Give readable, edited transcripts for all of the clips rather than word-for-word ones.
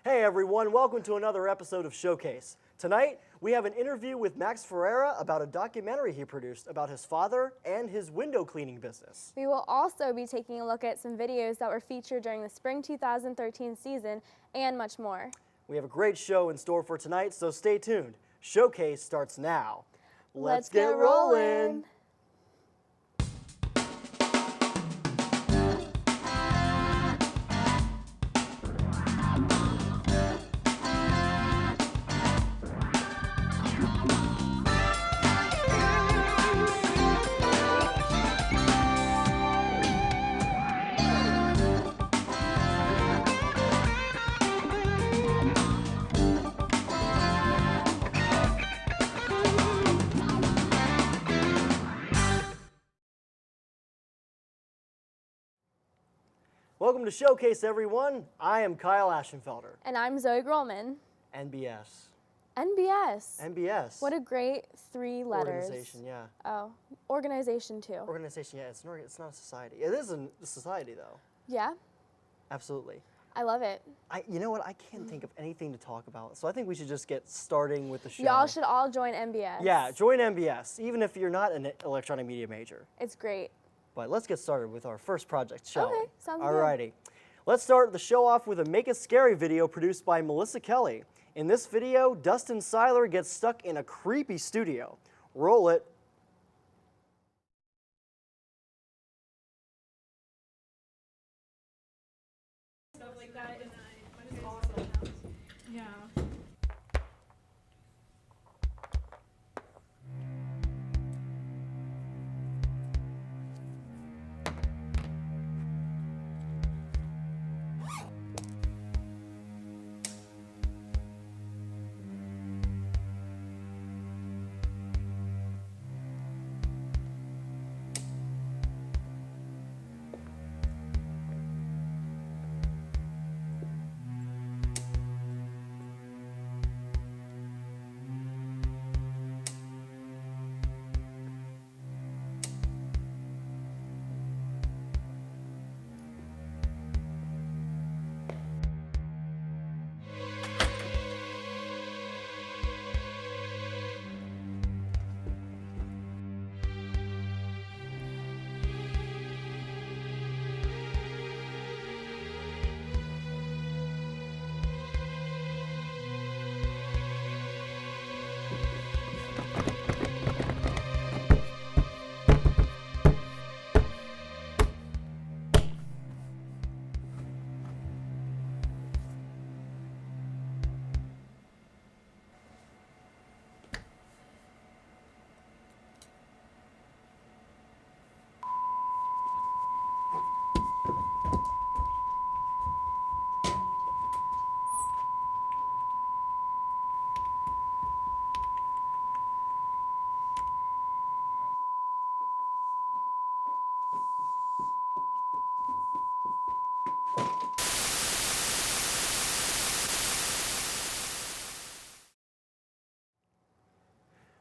Hey everyone, welcome to another episode of Showcase. Tonight, we have an interview with Max Ferreira about a documentary he produced about his father and his window cleaning business. We will also be taking a look at some videos that were featured during the spring 2013 season and much more. We have a great show in store for tonight, so stay tuned. Showcase starts now. Let's get rolling. Welcome to Showcase, everyone. I am Kyle Ashenfelder. And I'm Zoe Grolman. NBS. NBS. NBS. What a great 3 letters. Organization, yeah. Oh, organization too. Organization, yeah. It's not a society. It is a society, though. Yeah, Absolutely. I love it. You know what? I can't think of anything to talk about, so I think we should just get starting with the show. Y'all should all join NBS. Yeah, join NBS, even if you're not an electronic media major. It's great. But let's get started with our first project, shall we? Okay, sounds good. Alrighty. Let's start the show off with a Make It Scary video produced by Melissa Kelly. In this video, Dustin Seiler gets stuck in a creepy studio. Roll it. Stuff like that is awesome. Yeah.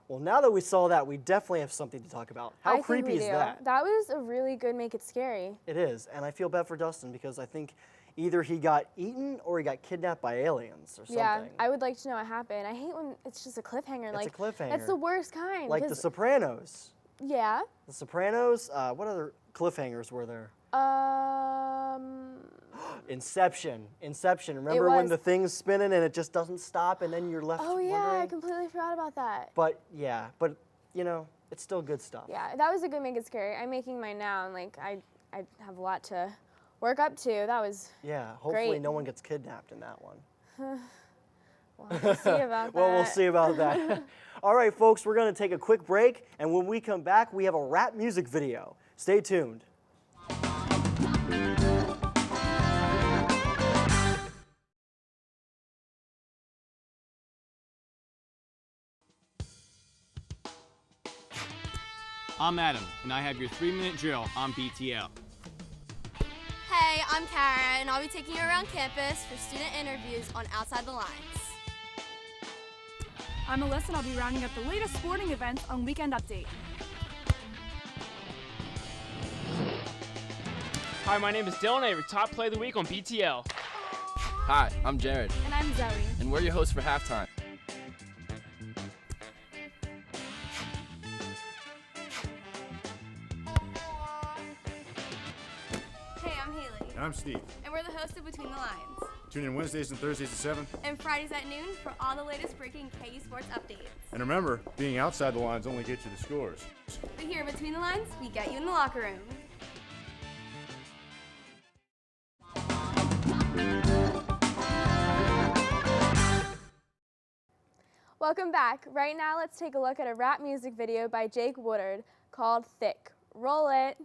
Well, now that we saw that, we definitely have something to talk about. How I think creepy we is do. that? That was a really good Make It Scary. It is, and I feel bad for Dustin because I think either he got eaten or he got kidnapped by aliens or something. Yeah, I would like to know what happened. I hate when it's just a cliffhanger. It's a cliffhanger. That's the worst kind. Like The 'cause- Sopranos. Yeah. The Sopranos, what other cliffhangers were there? Inception. Remember when was. the thing's spinning and it just doesn't stop and then you're left Oh yeah, wondering? I completely forgot about that. But yeah, you know, it's still good stuff. Yeah, that was a good Make It Scary. I'm making mine now, and like I have a lot to work up to. That was Yeah, hopefully great. no one gets kidnapped in that one. We'll have to see about that. Well, we'll see about that. All right, folks, we're going to take a quick break, and when we come back, we have a rap music video. Stay tuned. I'm Adam, and I have your 3-minute drill on BTL. Hey, I'm Kara, and I'll be taking you around campus for student interviews on Outside the Lines. I'm Alyssa, and I'll be rounding up the latest sporting events on Weekend Update. Hi, my name is Dylan. I have your top play of the week on BTL. Hi, I'm Jared, And I'm Zoe. and we're your hosts for Halftime. Hey, I'm Haley, And I'm Steve. and we're the hosts of Between the Lines. Tune in Wednesdays and Thursdays at 7. And Fridays at noon for all the latest breaking KU sports updates. And remember, being outside the lines only gets you the scores. But here, Between the Lines, we get you in the locker room. Welcome back. Right now, let's take a look at a rap music video by Jake Woodard called Thick. Roll it.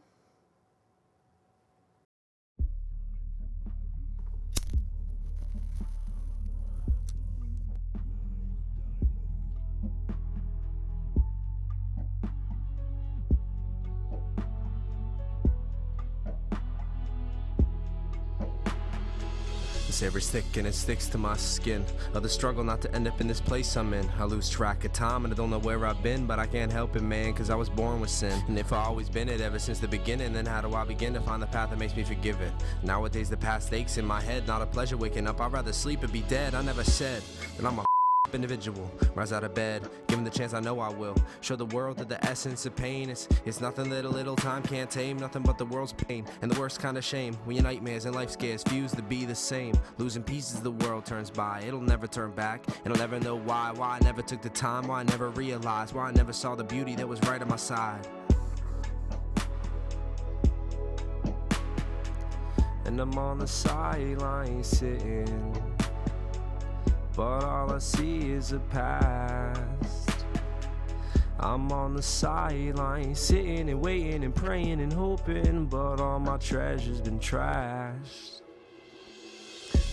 This air's thick and it sticks to my skin. Of the struggle not to end up in this place I'm in. I lose track of time and I don't know where I've been, but I can't help it, man, cause I was born with sin. And if I always been it ever since the beginning, then how do I begin to find the path that makes me forgive it? Nowadays the past aches in my head, not a pleasure waking up. I'd rather sleep and be dead. I never said that I'm a individual. Rise out of bed, given the chance I know I will. Show the world that the essence of pain it's nothing that a little time can't tame. Nothing but the world's pain and the worst kind of shame. When your nightmares and life scares fuse to be the same. Losing pieces the world turns by. It'll never turn back. It'll never know why I never took the time. Why I never realized. Why I never saw the beauty that was right on my side. And I'm on the sideline sitting, but all I see is a past. I'm on the sideline, sitting and waiting and praying and hoping, but all my treasures been trashed.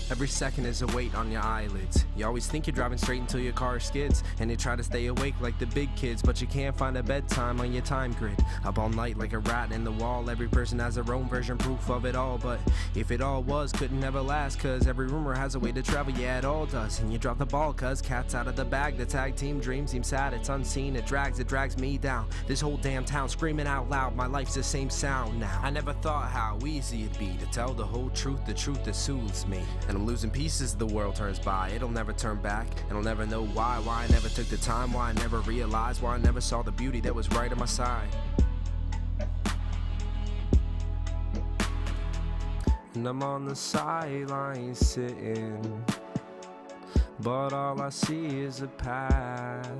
Every second is a weight on your eyelids. You always think you're driving straight until your car skids, and you try to stay awake like the big kids, but you can't find a bedtime on your time grid. Up all night like a rat in the wall. Every person has their own version, proof of it all, but if it all was, couldn't ever last, cause every rumor has a way to travel, yeah it all does. And you drop the ball cause cat's out of the bag. The tag team dream seems sad, it's unseen, it drags me down. This whole damn town screaming out loud, my life's the same sound now. I never thought how easy it'd be to tell the whole truth, the truth that soothes me. And I'm losing pieces, the world turns by. It'll never turn back, and I'll never know why I never took the time, why I never realized, why I never saw the beauty that was right on my side. And I'm on the sideline sitting, but all I see is a past.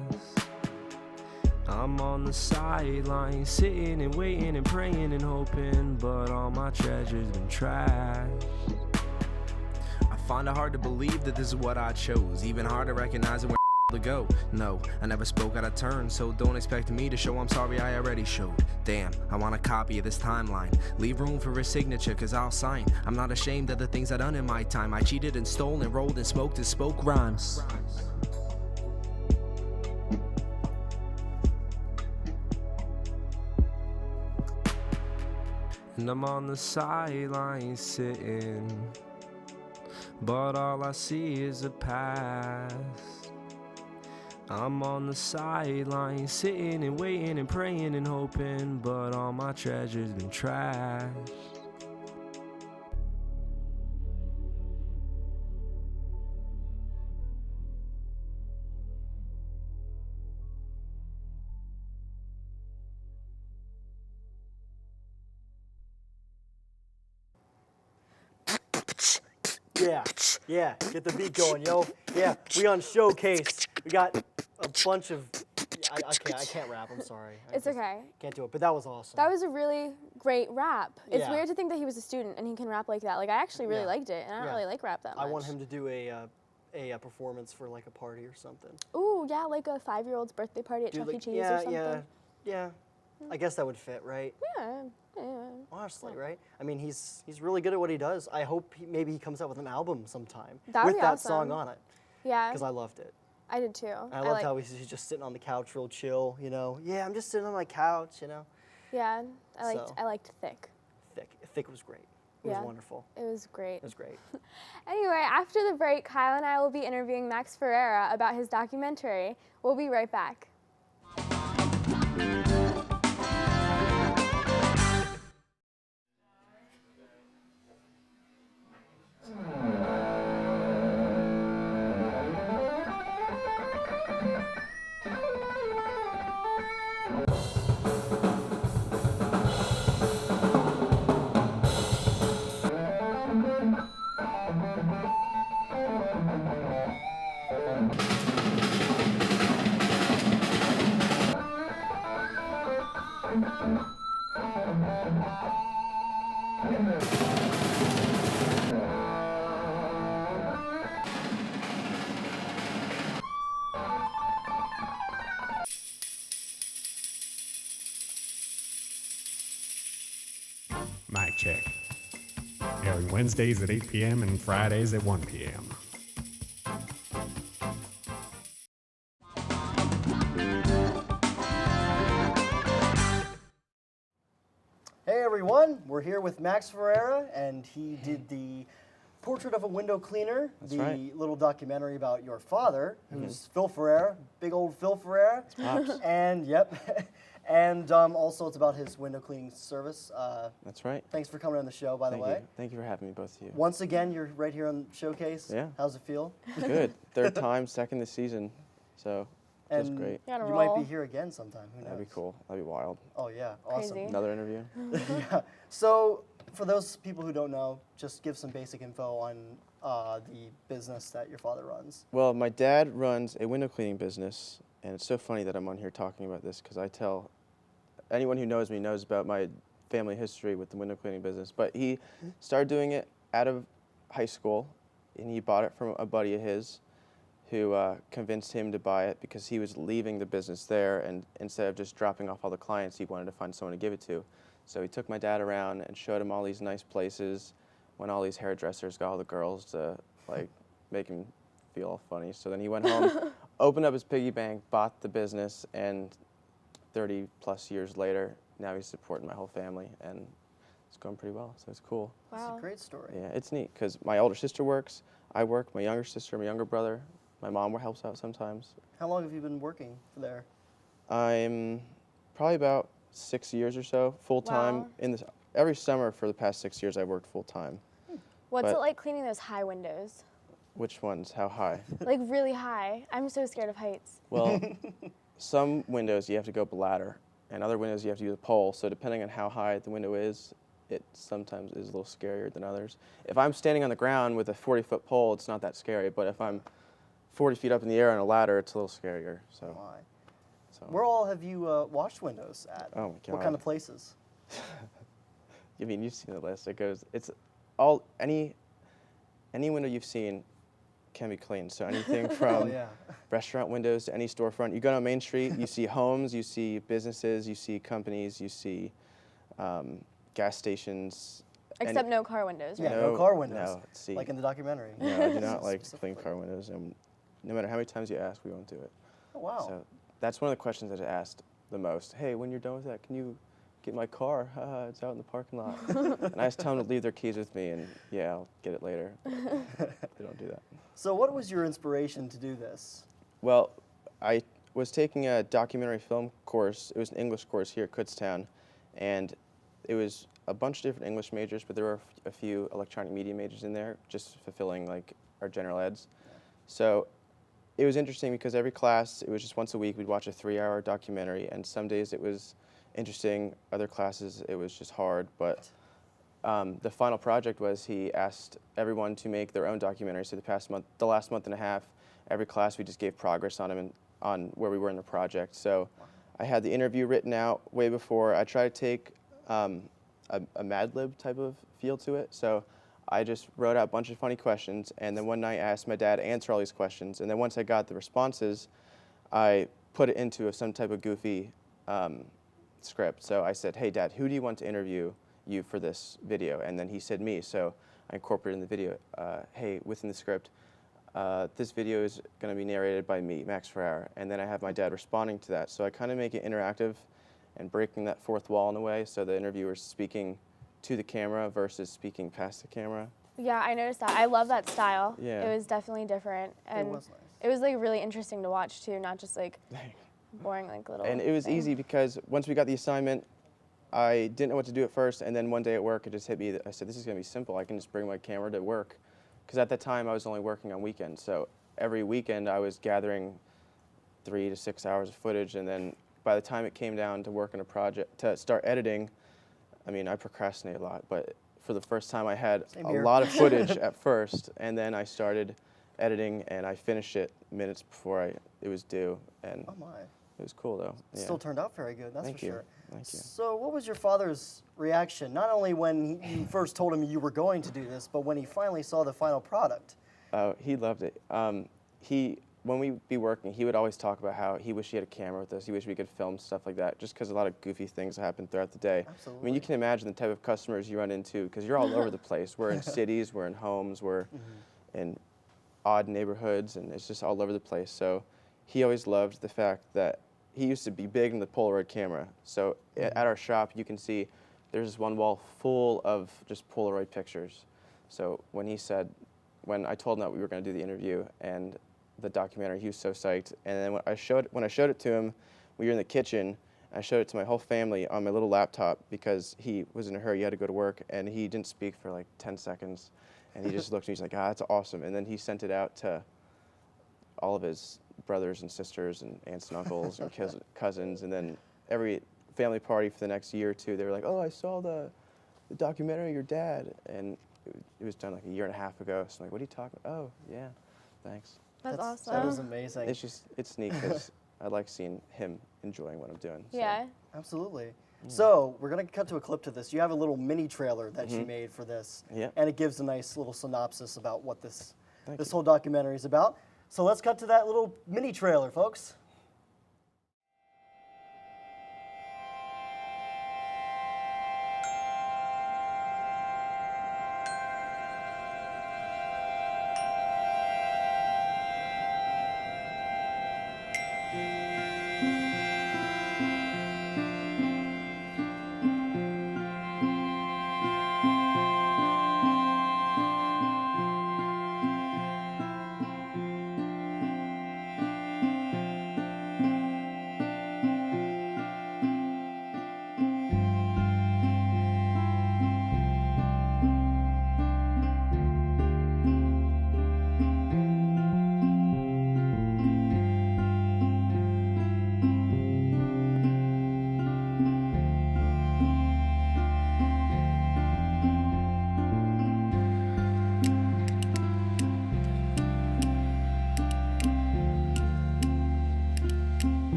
I'm on the sideline sitting and waiting and praying and hoping, but all my treasures been trashed. Find it hard to believe that this is what I chose. Even hard to recognize where to go. No, I never spoke out of turn, so don't expect me to show I'm sorry I already showed. Damn, I want a copy of this timeline. Leave room for his signature, cause I'll sign. I'm not ashamed of the things I done in my time. I cheated and stole and rolled and smoked and spoke rhymes. And I'm on the sideline sitting, but all I see is a past. I'm on the sideline sitting and waiting and praying and hoping, but all my treasures been trashed. Yeah, get the beat going, yo. Yeah, we on Showcase. We got a bunch of, I can't rap, I'm sorry. It's okay. Can't do it, but that was awesome. That was a really great rap. It's Yeah. weird to think that he was a student and he can rap like that. Like, I actually really Yeah. liked it, and I don't Yeah. really like rap that much. I want him to do a performance for like a party or something. Ooh, yeah, like a 5-year-old's birthday party at Do Chuck E. like, Cheese yeah, or something. yeah. I guess that would fit, right? Yeah. Honestly, right? I mean, he's really good at what he does. I hope maybe he comes out with an album sometime That would with be that awesome. song on it, Yeah, because I loved it. I did too. I loved how he's just sitting on the couch, real chill, you know. Yeah, I'm just sitting on my couch, you know. Yeah, I So. liked Thick. Thick was great. It Yeah. was wonderful. It was great. It was great. Anyway, after the break, Kyle and I will be interviewing Max Ferreira about his documentary. We'll be right back. Mic check. Airing Wednesdays at 8 p.m. and Fridays at 1 p.m. Hey everyone, we're here with Max Ferreira, and he did the Portrait of a Window Cleaner, the right. little documentary about your father, who's Phil Ferreira, big old Phil Ferreira. And and also it's about his window cleaning service. That's right. Thanks for coming on the show, by the Thank way. you. Thank you for having me, both of you. Once again, you're right here on Showcase. Yeah. How's it feel? Good. Third time, second this season. So, that's And great. You on a you might roll. be here again sometime. Who knows? That'd be cool. That'd be wild. Oh yeah, awesome. Crazy. Another interview? Yeah. So, for those people who don't know, just give some basic info on the business that your father runs. Well, my dad runs a window cleaning business, and it's so funny that I'm on here talking about this because I tell anyone who knows me knows about my family history with the window cleaning business. But he started doing it out of high school, and he bought it from a buddy of his who convinced him to buy it because he was leaving the business there, and instead of just dropping off all the clients, he wanted to find someone to give it to. So he took my dad around and showed him all these nice places, went all these hairdressers, got all the girls to like make him feel all funny. So then he went home, opened up his piggy bank, bought the business, and 30 plus years later, now he's supporting my whole family, and it's going pretty well, so it's cool. It's Wow. a great story. Yeah, it's neat because my older sister works, I work, my younger sister, my younger brother, my mom helps out sometimes. How long have you been working there? I'm probably about 6 years or so, full time. Wow. In this every summer for the past 6 years, I worked full time. What's But- it like cleaning those high windows? Which ones? How high? Like really high. I'm so scared of heights. Well, some windows you have to go up a ladder, and other windows you have to use a pole. So depending on how high the window is, it sometimes is a little scarier than others. If I'm standing on the ground with a 40-foot pole, it's not that scary. But if I'm 40 feet up in the air on a ladder, it's a little scarier. So, Why? so Where all have you washed windows at? Oh my God. What kind of places? I mean, you've seen the list. It goes. It's all any window you've seen can be cleaned. So anything from Oh yeah. restaurant windows to any storefront. You go down Main Street, you see homes, you see businesses, you see companies, you see gas stations. Except no car windows, right? Yeah, no car windows. No, see, Like in the documentary. no, I do not like clean Specifically. car windows. And no matter how many times you ask, we won't do it. Oh wow. So that's one of the questions that I asked the most. Hey, when you're done with that, can you get my car? It's out in the parking lot. And I just tell them to leave their keys with me, and yeah, I'll get it later. They don't do that. So what was your inspiration to do this? Well, I was taking a documentary film course. It was an English course here at Kutztown, and it was a bunch of different English majors, but there were a few electronic media majors in there, just fulfilling like our general eds. So it was interesting because every class, it was just once a week, we'd watch a 3-hour documentary, and some days it was interesting, other classes it was just hard, but the final project was he asked everyone to make their own documentary. So the last month and a half, every class we just gave progress on them and on where we were in the project. So I had the interview written out way before. I tried to take a Mad Lib type of feel to it. So I just wrote out a bunch of funny questions, and then one night I asked my dad to answer all these questions. And then once I got the responses, I put it into some type of goofy script. So I said, hey, Dad, who do you want to interview you for this video? And then he said me. So I incorporated in the video, hey, within the script, this video is going to be narrated by me, Max Ferreira. And then I have my dad responding to that. So I kind of make it interactive and breaking that fourth wall in a way, so the interviewer's speaking to the camera versus speaking past the camera. Yeah, I noticed that. I love that style. Yeah. It was definitely different. And It was nice. it was like really interesting to watch too, not just like boring like little. And it was thing. easy because once we got the assignment, I didn't know what to do at first, and then one day at work it just hit me that I said, this is going to be simple. I can just bring my camera to work. Because at that time I was only working on weekends, so every weekend I was gathering 3 to 6 hours of footage, and then by the time it came down to work on a project, to start editing, I mean, I procrastinate a lot, but for the first time I had Same a here. lot of footage at first, and then I started editing, and I finished it minutes before it was due, and Oh my. It was cool though. Yeah. Still turned out very good, that's Thank for you. sure. Thank you. So what was your father's reaction, not only when you first told him you were going to do this, but when he finally saw the final product? He loved it. When we'd be working, he would always talk about how he wished he had a camera with us. He wished we could film stuff like that, just because a lot of goofy things happen throughout the day. Absolutely. I mean, you can imagine the type of customers you run into, because you're all over the place. We're in cities, we're in homes, we're in odd neighborhoods, and it's just all over the place. So he always loved the fact that he used to be big in the Polaroid camera. So at our shop, you can see there's this one wall full of just Polaroid pictures. So when I told him that we were going to do the interview and the documentary, he was so psyched. And then when I showed it to him, we were in the kitchen. I showed it to my whole family on my little laptop because he was in a hurry. He had to go to work, and he didn't speak for like 10 seconds. And he just looked at me. He's like, "Ah, that's awesome." And then he sent it out to all of his brothers and sisters and aunts and uncles and cousins. And then every family party for the next year or two, they were like, "Oh, I saw the documentary of your dad." And it was done like a year and a half ago. So I'm like, "What are you talking about?" "Oh, yeah, thanks." That's awesome. That was amazing. It's neat because I like seeing him enjoying what I'm doing. So. Yeah. Absolutely. So we're going to cut to a clip to this. You have a little mini trailer that you made for this. Yeah. And it gives a nice little synopsis about what this Thank this you. whole documentary is about. So let's cut to that little mini trailer, folks.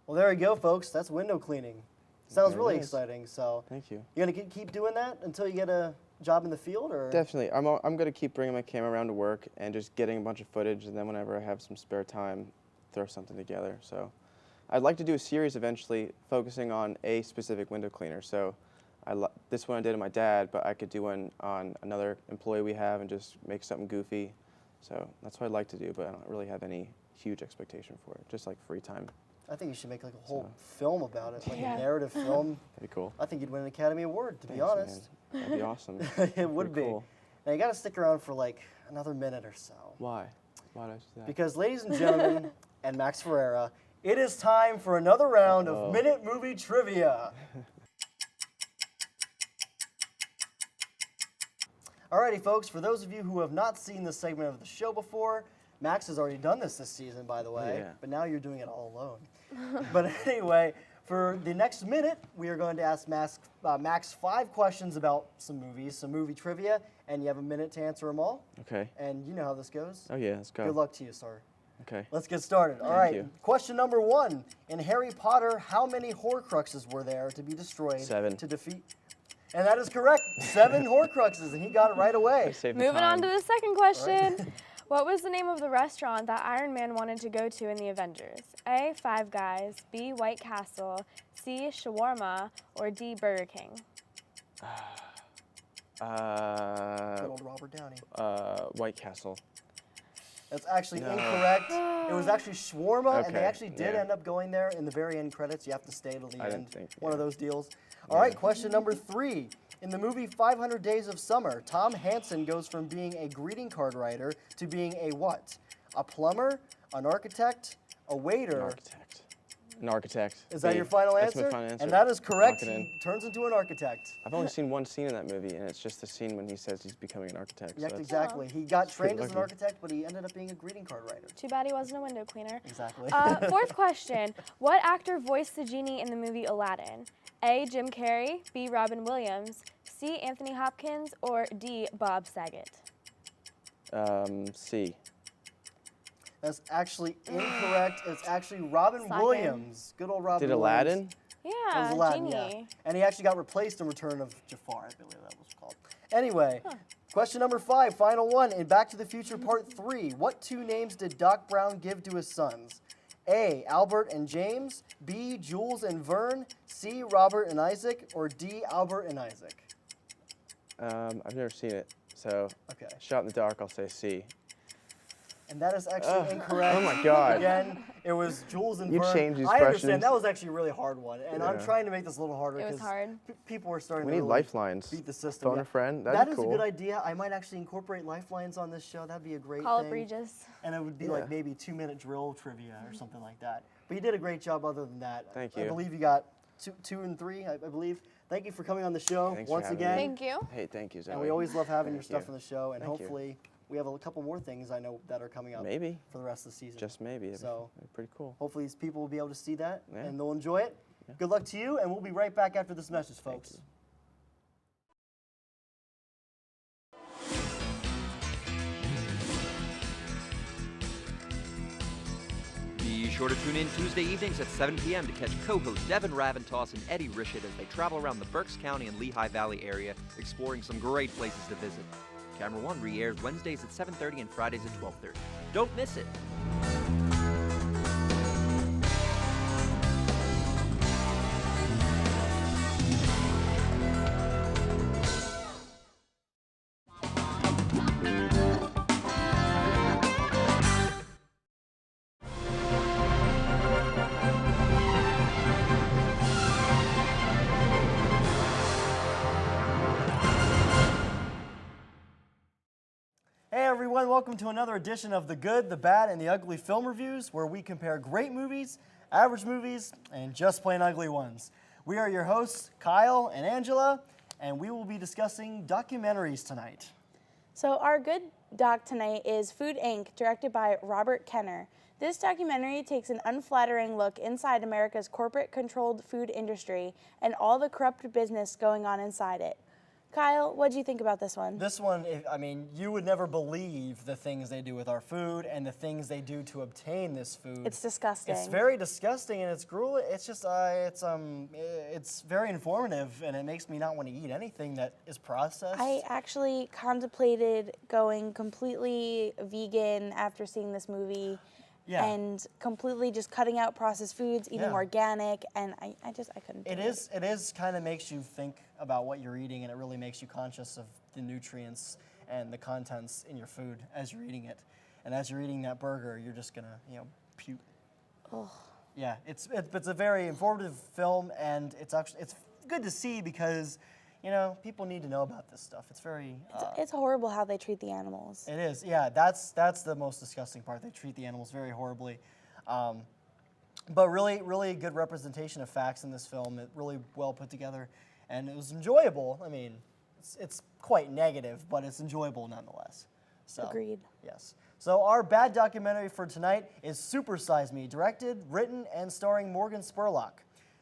Well, there you go, folks. That's window cleaning. Sounds Very really nice. exciting. So Thank you. you gonna keep doing that until you get a job in the field, or? Definitely. I'm going to keep bringing my camera around to work and just getting a bunch of footage, and then whenever I have some spare time, throw something together. So I'd like to do a series eventually focusing on a specific window cleaner. So this one I did on my dad, but I could do one on another employee we have and just make something goofy. So that's what I'd like to do, but I don't really have any huge expectation for it, just like free time. I think you should make like a whole film about it, like Yeah. a narrative film. That'd be cool. I think you'd win an Academy Award, to be Thanks, honest. man. That'd be awesome. It would be. Pretty cool. Now you got to stick around for like another minute or so. Why? Why did I do that? Because, ladies and gentlemen, and Max Ferreira, it is time for another round of Minute Movie Trivia. Alrighty, folks, for those of you who have not seen this segment of the show before, Max has already done this season, by the way, Yeah. but now you're doing it all alone. But anyway, for the next minute, we are going to ask Max 5 questions about some movies, some movie trivia, and you have a minute to answer them all. Okay. And you know how this goes. Oh yeah, let's go. Good luck to you, sir. Okay. Let's get started. All right. you. Question number 1. In Harry Potter, how many Horcruxes were there to be destroyed 7. to defeat? And that is correct. 7 Horcruxes, and he got it right away. Save the Moving on time. to the second question. What was the name of the restaurant that Iron Man wanted to go to in the Avengers? A. Five Guys, B. White Castle, C. Shawarma, or D. Burger King? Good old Robert Downey. White Castle. That's actually incorrect. It was actually shawarma, and they Okay, actually did yeah. end up going there in the very end credits. You have to stay till the I end. didn't think, One of yeah. those deals. All right, question number 3. In the movie 500 Days of Summer, Tom Hansen goes from being a greeting card writer to being a what? A plumber, an architect, a waiter. An architect. Is that B. your final That's answer? my final answer. And that is correct. Lock it in. He turns into an architect. I've only seen one scene in that movie, and it's just the scene when he says he's becoming an architect. so Yes, that's- exactly. He got pretty trained as an lucky. architect, but he ended up being a greeting card writer. Too bad he wasn't a window cleaner. Exactly. Fourth question. What actor voiced the genie in the movie Aladdin? A. Jim Carrey, B. Robin Williams, C. Anthony Hopkins, or D. Bob Saget? C. That's actually incorrect. It's actually Robin Saget. Williams. Good old Robin Did Aladdin? Williams. It Yeah, was Aladdin, genie. yeah. And he actually got replaced in Return of Jafar, I believe that was called. Anyway, question number 5, final one. In Back to the Future Part 3, what 2 names did Doc Brown give to his sons? A. Albert and James, B. Jules and Vern, C. Robert and Isaac, or D. Albert and Isaac? I've never seen it, so Okay. shot in the dark, I'll say C. And that is actually incorrect. Oh my God. Again, it was Jules and You Vern. changed these I understand. questions. That was actually a really hard one. And I'm Yeah. trying to make this a little harder It was because hard. people are starting We to need really lifelines. beat the system. Phone Yeah. a friend. That'd That be is cool. a good idea. I might actually incorporate lifelines on this show. That'd be a great Call thing. up Regis. And it would be Yeah. like maybe 2-minute drill trivia or something like that. But you did a great job other than that. Thank I you. believe you got 2 and 3, I believe. Thank you for coming on the show Thanks for once having again. me. Thank you. Hey, thank you, Zoe. And we always love having your Thank stuff you. on the show. And Thank you. hopefully we have a couple more things I know that are coming up Maybe. for the rest of the season. Just maybe. So- It'd be pretty cool. Hopefully these people will be able to see that Yeah. and they'll enjoy it. Good luck to you, and we'll be right back after this message, folks. you. Be sure to tune in Tuesday evenings at 7 p.m. to catch co-hosts Devin Raventoss and Eddie Rishid as they travel around the Berks County and Lehigh Valley area, exploring some great places to visit. Camera One re-airs Wednesdays at 7:30 and Fridays at 12:30. Don't miss it. Hey everyone, welcome to another edition of The Good, the Bad, and the Ugly Film Reviews, where we compare great movies, average movies, and just plain ugly ones. We are your hosts, Kyle and Angela, and we will be discussing documentaries tonight. So our good doc tonight is Food Inc., directed by Robert Kenner. This documentary takes an unflattering look inside America's corporate-controlled food industry and all the corrupt business going on inside it. Kyle, what do you think about this one? This one, I mean, you would never believe the things they do with our food and the things they do to obtain this food. It's disgusting. It's very disgusting and it's grueling. It's just, it's very informative and it makes me not want to eat anything that is processed. I actually contemplated going completely vegan after seeing this movie. Yeah. And completely just cutting out processed foods, eating Yeah. organic, and I couldn't do it. It is kind of makes you think about what you're eating, and it really makes you conscious of the nutrients and the contents in your food as you're eating it. And as you're eating that burger, you're just gonna, puke. Oh. Yeah, it's a very informative film, and it's good to see because, people need to know about this stuff. It's very. It's horrible how they treat the animals. It is, yeah. That's the most disgusting part. They treat the animals very horribly, but really, really good representation of facts in this film. It really well put together, and it was enjoyable. I mean, it's quite negative, but it's enjoyable nonetheless. So, Agreed. Yes. So our bad documentary for tonight is Super Size Me, directed, written, and starring Morgan Spurlock.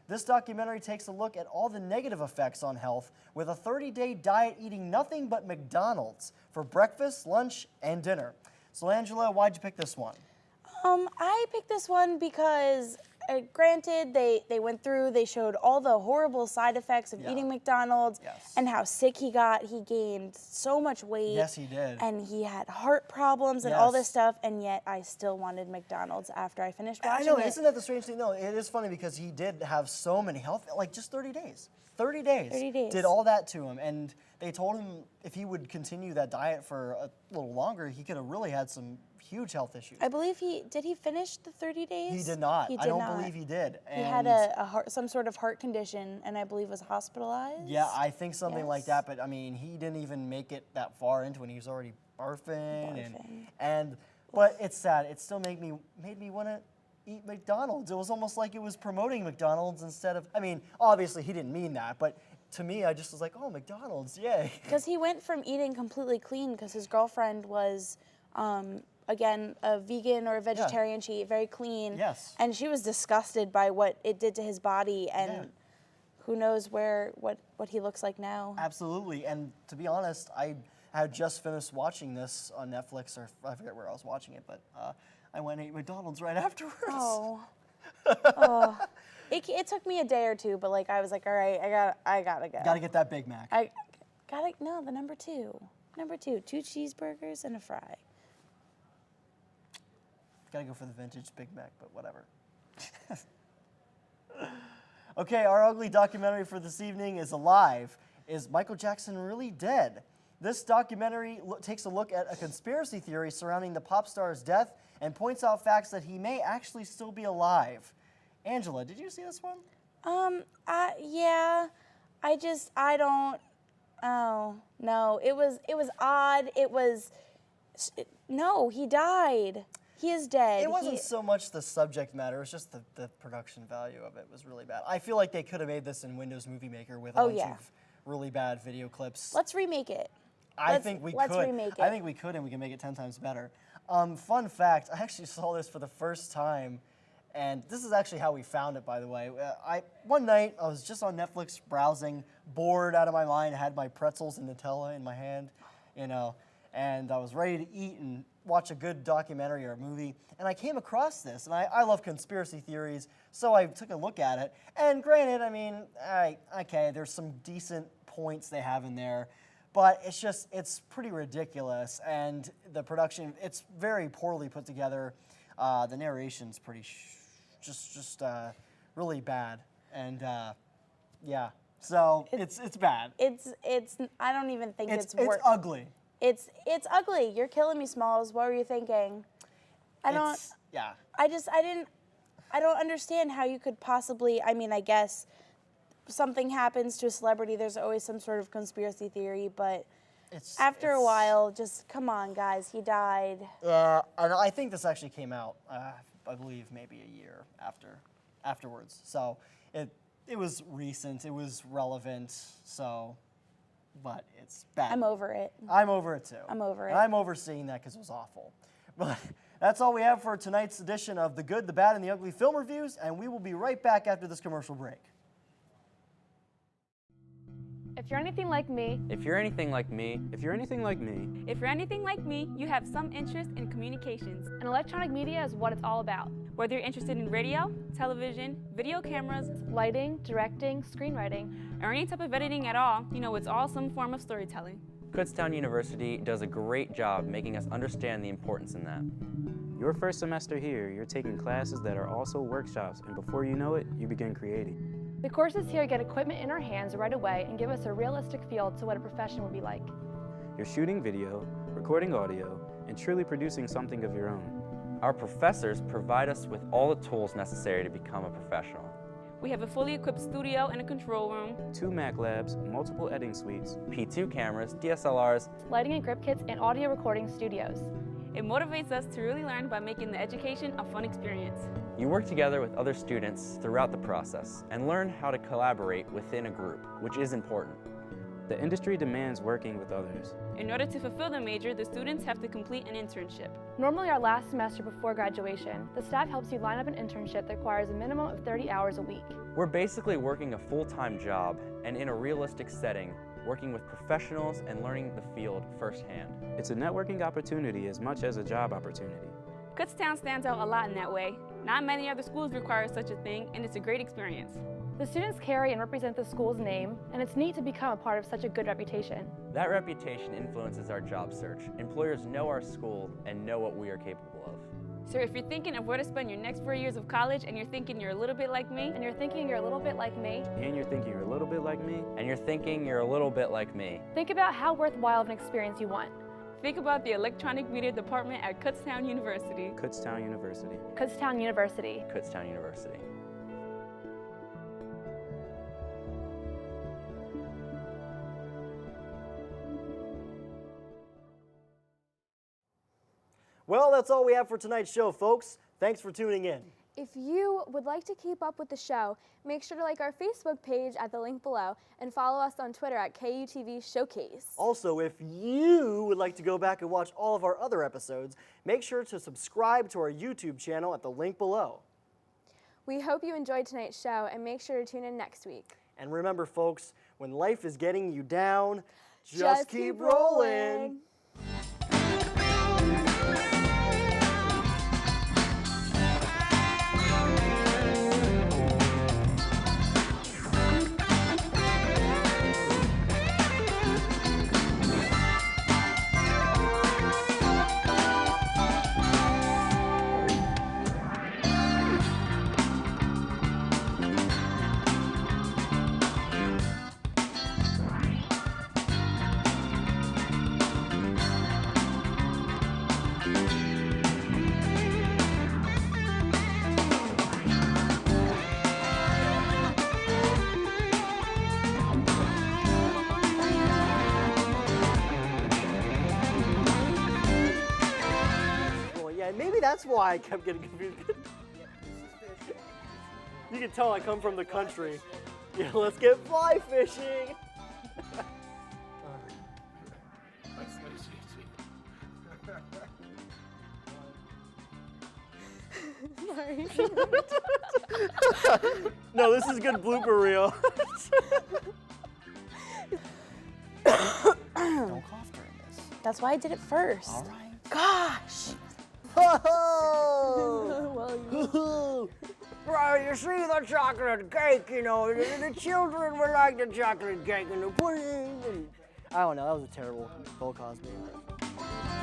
This documentary takes a look at all the negative effects on health with a 30-day diet eating nothing but McDonald's for breakfast, lunch, and dinner. So Angela, why'd you pick this one? I picked this one because granted, they went through, they showed all the horrible side effects of eating McDonald's and how sick he got. He gained so much weight. Yes, he did. And he had heart problems and all this stuff, and yet I still wanted McDonald's after I finished watching I know, it. isn't that the strange thing? No, it is funny because he did have so many health, like just 30 days. 30 days. 30 days. Did all that to him. And they told him if he would continue that diet for a little longer, he could have really had some huge health issues. I believe did he finish the 30 days? He did not. He did I don't not. believe he did. He had some sort of heart condition, and I believe was hospitalized. Yeah, I think something like that. But I mean, he didn't even make it that far into it. He was already barfing. But it's sad. It still made me want to eat McDonald's. It was almost like it was promoting McDonald's instead of. I mean, obviously he didn't mean that, but to me, I just was like, oh, McDonald's, yay. Because he went from eating completely clean because his girlfriend was. Again, a vegan or a vegetarian, she ate very clean. Yes. And she was disgusted by what it did to his body, and who knows what he looks like now. Absolutely, and to be honest, I had just finished watching this on Netflix, or I forget where I was watching it, but I went and ate McDonald's right afterwards. Oh. It took me a day or two, but like I was like, all right, I gotta go. Gotta get that Big Mac. The number two. Number 2, 2 cheeseburgers and a fry. Gotta go for the vintage Big Mac, but whatever. Okay, our ugly documentary for this evening is Alive. Is Michael Jackson really dead? This documentary takes a look at a conspiracy theory surrounding the pop star's death and points out facts that he may actually still be alive. Angela, did you see this one? Yeah. I don't. Oh no, it was odd. No, he died. He is dead. It wasn't so much the subject matter, it was just the production value of it was really bad. I feel like they could have made this in Windows Movie Maker with a bunch of really bad video clips. Let's remake it. I think we could. Let's remake it. I think we could, and we can make it 10 times better. Fun fact, I actually saw this for the first time, and this is actually how we found it, by the way. One night, I was just on Netflix browsing, bored out of my mind. I had my pretzels and Nutella in my hand, and I was ready to eat and watch a good documentary or a movie, and I came across this, and I love conspiracy theories, so I took a look at it, and granted, I mean, okay, there's some decent points they have in there, but it's pretty ridiculous, and the production, it's very poorly put together. The narration's pretty, really bad, and yeah, so it's bad. I don't even think it's worth. It's ugly. It's ugly. You're killing me, Smalls. What were you thinking? I don't understand how you could possibly. I mean, I guess something happens to a celebrity, there's always some sort of conspiracy theory, but after a while, just come on, guys, he died. Yeah, and I think this actually came out, I believe, maybe a year afterwards. So it was recent, it was relevant, so. But it's bad. I'm over it. I'm over it too. I'm over it. And I'm overseeing that because it was awful. But that's all we have for tonight's edition of The Good, the Bad, and the Ugly Film Reviews, and we will be right back after this commercial break. If you're anything like me, If you're anything like me, If you're anything like me, If you're anything like me, you have some interest in communications. and electronic media is what it's all about. Whether you're interested in radio, television, video cameras, Lighting, directing, screenwriting. or any type of editing at all, you know it's all some form of storytelling. Kutztown University does a great job making us understand the importance in that. your first semester here, you're taking classes that are also workshops, and before you know it, you begin creating. The courses here get equipment in our hands right away and give us a realistic feel to what a profession would be like. You're shooting video, recording audio, and truly producing something of your own. Our professors provide us with all the tools necessary to become a professional. We have a fully equipped studio and a control room, 2 Mac labs, multiple editing suites, P2 cameras, DSLRs, Lighting and grip kits, and audio recording studios. It motivates us to really learn by making the education a fun experience. You work together with other students throughout the process and learn how to collaborate within a group, which is important. The industry demands working with others. In order to fulfill the major, the students have to complete an internship. Normally our last semester before graduation, the staff helps you line up an internship that requires a minimum of 30 hours a week. We're basically working a full-time job and in a realistic setting, working with professionals and learning the field firsthand. It's a networking opportunity as much as a job opportunity. Kutztown stands out a lot in that way. Not many other schools require such a thing, and it's a great experience. The students carry and represent the school's name, and it's neat to become a part of such a good reputation. That reputation influences our job search. Employers know our school and know what we are capable of. So if you're thinking of where to spend your next 4 years of college and you're thinking you're a little bit like me, And you're thinking you're a little bit like me, And you're thinking you're a little bit like me, And you're thinking you're a little bit like me, think about how worthwhile of an experience you want. think about the Electronic Media Department at Kutztown University. Kutztown University. Kutztown University. Kutztown University. Well, that's all we have for tonight's show, folks. Thanks for tuning in. If you would like to keep up with the show, make sure to like our Facebook page at the link below and follow us on Twitter at KUTV Showcase. Also, if you would like to go back and watch all of our other episodes, make sure to subscribe to our YouTube channel at the link below. We hope you enjoyed tonight's show and make sure to tune in next week. And remember, folks, when life is getting you down, Just keep rolling. Maybe that's why I kept getting confused. You can tell I come from the country. Yeah, let's get fly fishing. Sorry. No, this is good blooper reel. Don't cough during this. That's why I did it first. All right. Gosh. Well, right, you see the chocolate cake, you know, the children would like the chocolate cake and the pudding. I don't know, that was a terrible Bill Cosby impression.